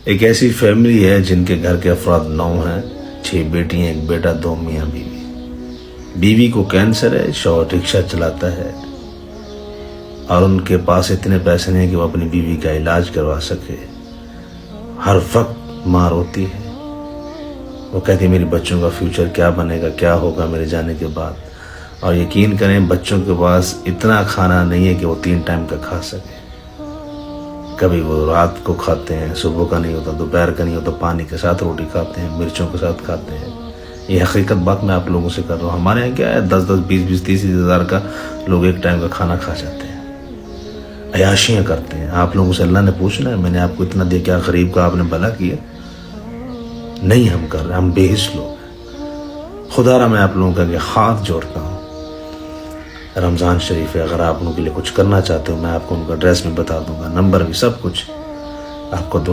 ایک ایسی فیملی ہے جن کے گھر کے افراد 9 ہیں، 6 بیٹیاں، 1 بیٹا، 2 میاں بیوی۔ بیوی کو کینسر ہے، شوہر رکشہ چلاتا ہے اور ان کے پاس اتنے پیسے نہیں کہ وہ اپنی بیوی کا علاج کروا سکے۔ ہر وقت ماں روتی ہے، وہ کہتی ہے میری بچوں کا فیوچر کیا بنے گا، کیا ہوگا میرے جانے کے بعد۔ اور یقین کریں بچوں کے پاس اتنا کھانا نہیں ہے کہ وہ 3 ٹائم کا کھا سکے۔ کبھی وہ رات کو کھاتے ہیں، صبح کا نہیں ہوتا، دوپہر کا نہیں ہوتا، پانی کے ساتھ روٹی کھاتے ہیں، مرچوں کے ساتھ کھاتے ہیں۔ یہ حقیقت بات میں آپ لوگوں سے کر رہا ہوں۔ ہمارے یہاں کیا ہے 10-10، 20-20، 30 ہزار کا لوگ 1 ٹائم کا کھانا کھا جاتے ہیں، عیاشیاں کرتے ہیں۔ آپ لوگوں سے اللہ نے پوچھنا ہے میں نے آپ کو اتنا دیا، کیا غریب کا آپ نے بھلا کیا؟ نہیں ہم کر رہے، ہم بے حس لوگ ہیں۔ خدا را میں آپ لوگوں کا ہاتھ جوڑتا ہوں، رمضان شریف ہے، اگر آپ ان کے لیے کچھ کرنا چاہتے ہو میں آپ کو ان کا ایڈریس بھی بتا دوں گا، نمبر بھی، سب کچھ آپ کو دعائیں